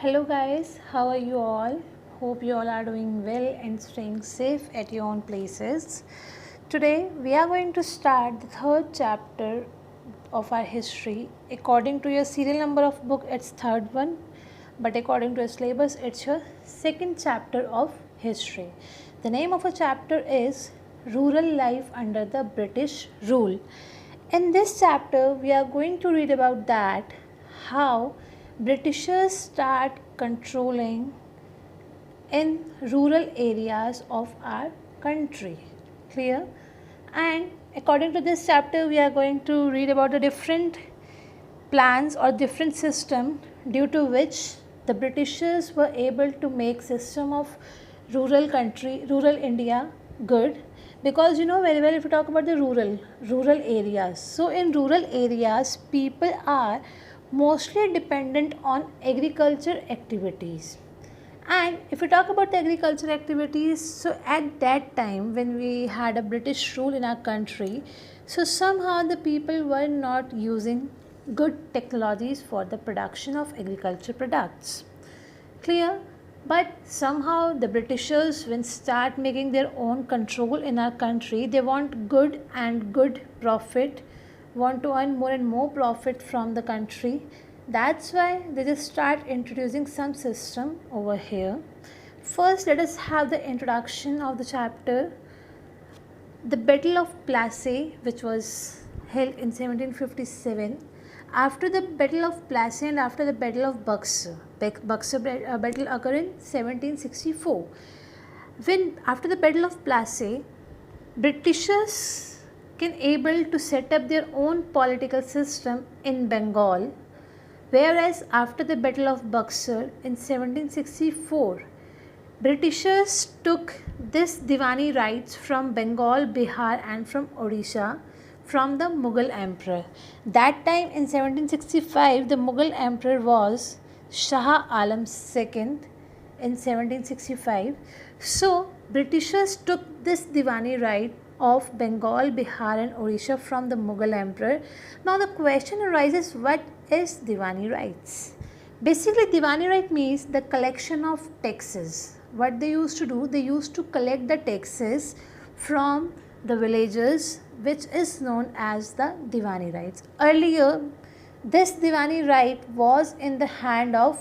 Hello guys, how are you all? Hope you all are doing well and staying safe at your own places. Today we are going to start the third chapter of our history. According to your serial number of book it's third one, but according to your syllabus it's your second chapter of history. The name of a chapter is Rural Life Under the British Rule. In this chapter we are going to read about that how Britishers start controlling in rural areas of our country. Clear? And according to this chapter, we are going to read about the different plans or different system due to which the Britishers were able to make system of rural India good, because you know very well if you talk about the rural areas. So in rural areas, people are mostly dependent on agriculture activities. And if we talk about the agriculture activities, so at that time when we had a British rule in our country, so somehow the people were not using good technologies for the production of agriculture products. Clear? But somehow the Britishers, when start making their own control in our country, they want good profit, want to earn more and more profit from the country. That's why they just start introducing some system over here. First, let us have the introduction of the chapter. The Battle of Plassey, which was held in 1757. After the Battle of Plassey and after the Battle of Buxar, battle occurred in 1764. When after the Battle of Plassey, Britishers can able to set up their own political system in Bengal, whereas after the Battle of Buxar in 1764, Britishers took this Diwani rights from Bengal, Bihar and from Odisha from the Mughal emperor. That time in 1765 the Mughal emperor was Shah Alam II in 1765. So Britishers took this Diwani right of Bengal, Bihar and Odisha from the Mughal emperor. Now the question arises, what is Diwani rights? Basically Diwani right means the collection of taxes. What they used to do, they used to collect the taxes from the villagers, which is known as the Diwani rights. Earlier this Diwani right was in the hand of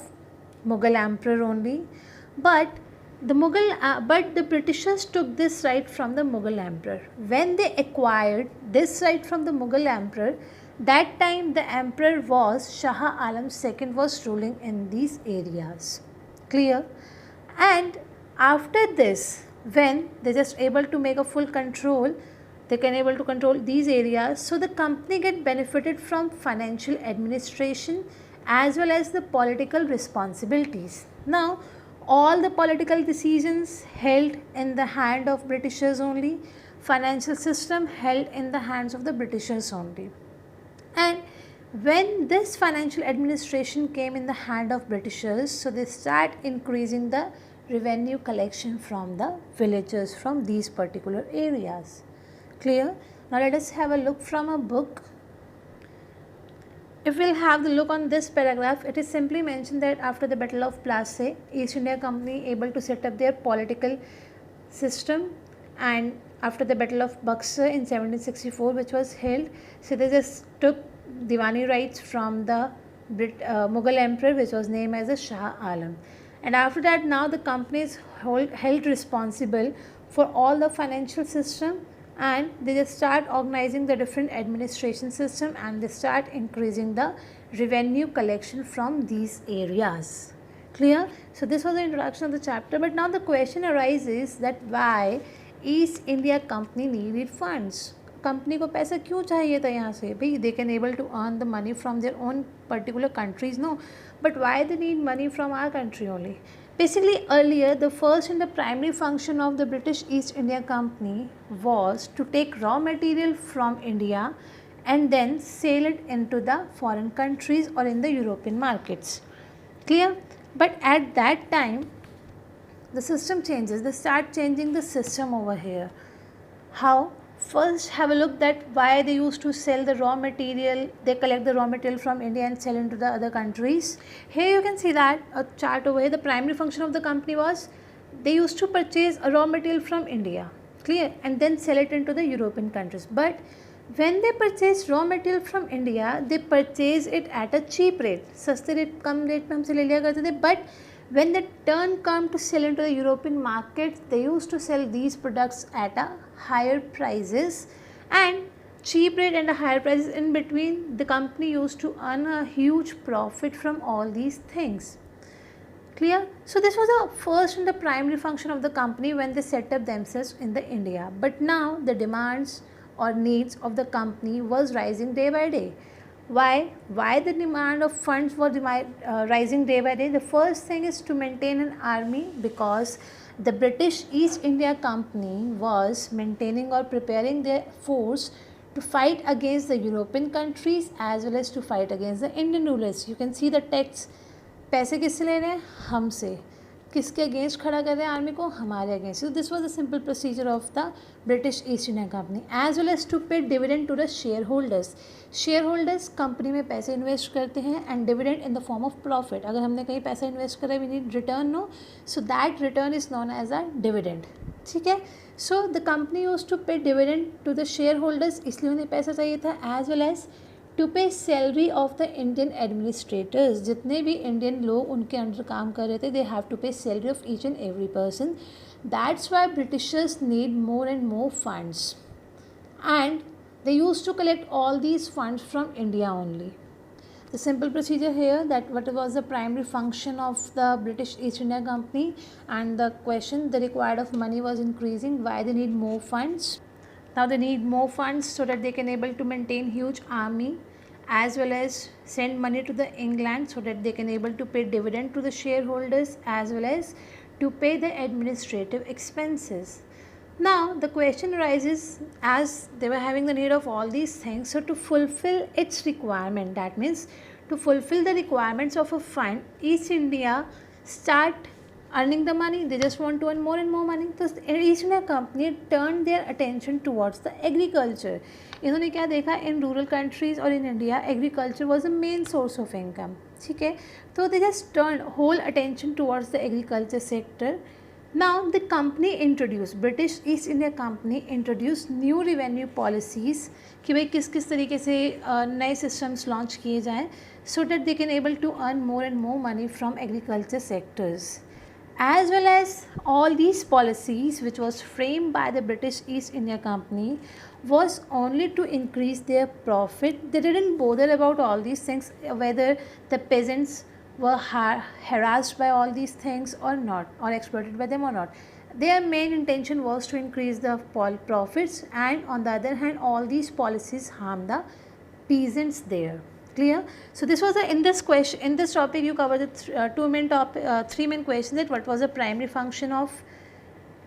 Mughal emperor only, but the Britishers took this right from the Mughal emperor. When they acquired this right from the Mughal emperor, that time the emperor was Shah Alam II was ruling in these areas. Clear? And after this, when they just able to make a full control, they can able to control these areas, so the company get benefited from financial administration as well as the political responsibilities. Now all the political decisions held in the hand of Britishers only, financial system held in the hands of the Britishers only. And when this financial administration came in the hand of Britishers, so they start increasing the revenue collection from the villagers from these particular areas. Clear? Now let us have a look from a book. If we'll have the look on this paragraph, it is simply mentioned that after the Battle of Plassey, East India Company able to set up their political system, and after the Battle of Buxar in 1764 which was held, so they just took Diwani rights from the Mughal emperor, which was named as the Shah Alam. And after that, now the company is held responsible for all the financial system, and they just start organizing the different administration system and they start increasing the revenue collection from these areas. Clear? So this was the introduction of the chapter, but now the question arises that why East India Company needed funds. Company को पैसा क्यों चाहिए था यहाँ से भाई? They can able to earn the money from their own particular countries, no, but why they need money from our country only? Basically earlier the first and the primary function of the British East India Company was to take raw material from India and then sell it into the foreign countries or in the European markets. Clear? But at that time the system changes, they start changing the system over here. How? First, have a look that why they used to sell the raw material. They collect the raw material from India and sell into the other countries. Here you can see that a chart over here. The primary function of the company was they used to purchase a raw material from India, clear, and then sell it into the European countries. But when they purchase raw material from India, they purchase it at a cheap rate. सस्ते rate कम rate में हमसे ले लिया करते थे. But when the turn come to sell into the European market, they used to sell these products at a higher prices, and cheap rate and a higher prices in between, the company used to earn a huge profit from all these things. Clear? So this was the first and the primary function of the company when they set up themselves in the India. But now the demands or needs of the company was rising day by day. Why the demand of funds was rising day by day? The first thing is to maintain an army, because the British East India Company was maintaining or preparing their force to fight against the European countries as well as to fight against the Indian rulers. You can see the text. पैसे किससे ले रहे हैं? हमसे. किसके against खड़ा कर रहे हैं आर्मी को? हमारे against. So this was the simple procedure of the British East India Company, as well as to pay dividend to the share holders. Share holders company में पैसे इन्वेस्ट करते हैं and dividend in the form of profit. अगर हमने कहीं पैसा invest करा, we need return, no, so that return is known as a dividend. ठीक है. So the company used to pay dividend to the share holders, इसलिए उन्हें पैसा चाहिए था, एज वेल एज टू पे salary of the Indian administrators. जितने भी इंडियन लोग उनके अंडर काम कर रहे थे, दे हैव टू पे salary of each and every person. That's why Britishers need more and more funds, and they used to collect all these funds from India only. The simple procedure here, that what was the primary function of the British East India Company, and the question, the required of money was increasing. Why they need more funds? Now they need more funds so that they can able to maintain huge army, as well as send money to the England so that they can able to pay dividend to the shareholders, as well as to pay the administrative expenses. Now the question arises, as they were having the need of all these things, so to fulfill its requirement, that means to fulfill the requirements of a fund, East India start earning the money. They just want to earn more and more money. So East India Company turned their attention towards the agriculture. इन्होंने क्या देखा, इन rural countries और in India agriculture was the main source of income. ठीक है. तो they just turn whole attention towards the agriculture sector. Now the company introduced, British East India Company introduced new revenue policies कि भाई किस किस तरीके से नए systems launch किए जाएँ so that they can able to earn more and more money from agriculture sectors. As well as all these policies which was framed by the British East India Company was only to increase their profit. They didn't bother about all these things, whether the peasants were harassed by all these things or not, or exploited by them or not. Their main intention was to increase the profits, and on the other hand all these policies harm the peasants there. Clear? So this was in this question, in this topic you covered the three main questions, that what was the primary function of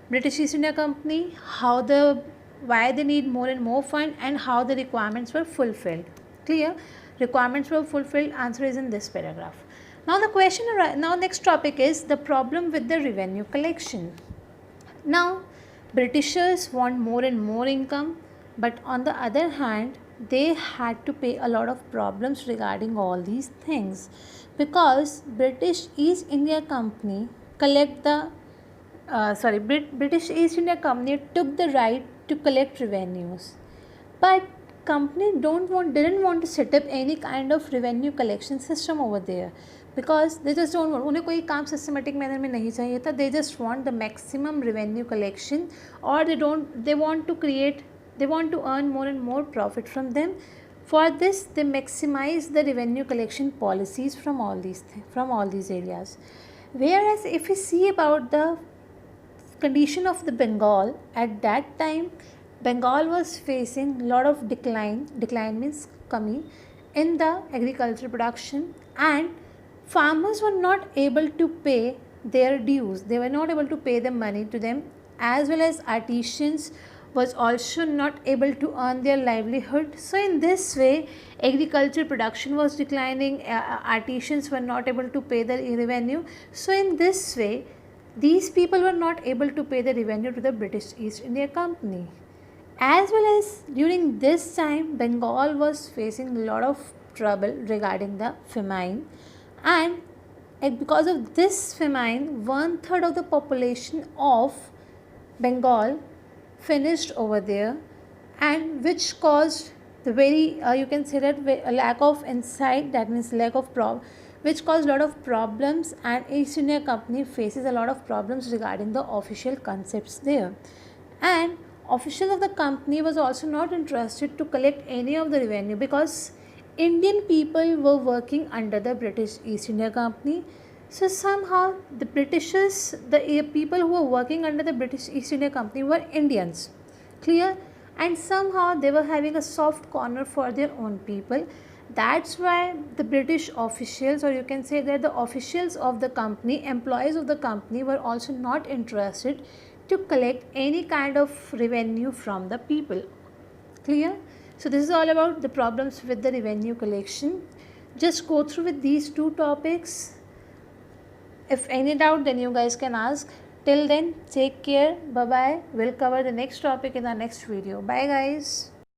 British East India Company, why they need more and more fund, and how the requirements were fulfilled. Clear? Requirements were fulfilled, answer is in this paragraph. Now the question, now next topic is the problem with the revenue collection. Now Britishers want more and more income, but on the other hand they had to pay a lot of problems regarding all these things, because British East India Company British East India Company took the right to collect revenues, but company didn't want to set up any kind of revenue collection system over there, because they just don't want, उन्हें कोई काम systematic manner में नहीं चाहिए था. They just want the maximum revenue collection, or they want to earn more and more profit from them. For this they maximize the revenue collection policies from all these areas. Whereas if we see about the condition of the Bengal at that time, Bengal was facing a lot of decline means kami in the agricultural production, and farmers were not able to pay their dues. They were not able to pay the money to them, as well as artisans was also not able to earn their livelihood. So in this way agricultural production was declining, artisans were not able to pay the revenue. So in this way these people were not able to pay the revenue to the British East India Company. As well as during this time, Bengal was facing a lot of trouble regarding the famine, and because of this famine, 1/3 of the population of Bengal finished over there, and which caused the very you can say that a lack of insight, that means lack of which caused a lot of problems, and East India Company faces a lot of problems regarding the official concepts there. And officials of the company was also not interested to collect any of the revenue, because Indian people were working under the British East India Company. So somehow the Britishers, the people who were working under the British East India Company were Indians. Clear? And somehow they were having a soft corner for their own people. That's why the British officials, or you can say that the officials of the company, employees of the company, were also not interested to collect any kind of revenue from the people. Clear? So this is all about the problems with the revenue collection. Just go through with these two topics. If any doubt, then you guys can ask. Till then, take care. Bye bye. We'll cover the next topic in our next video. Bye guys.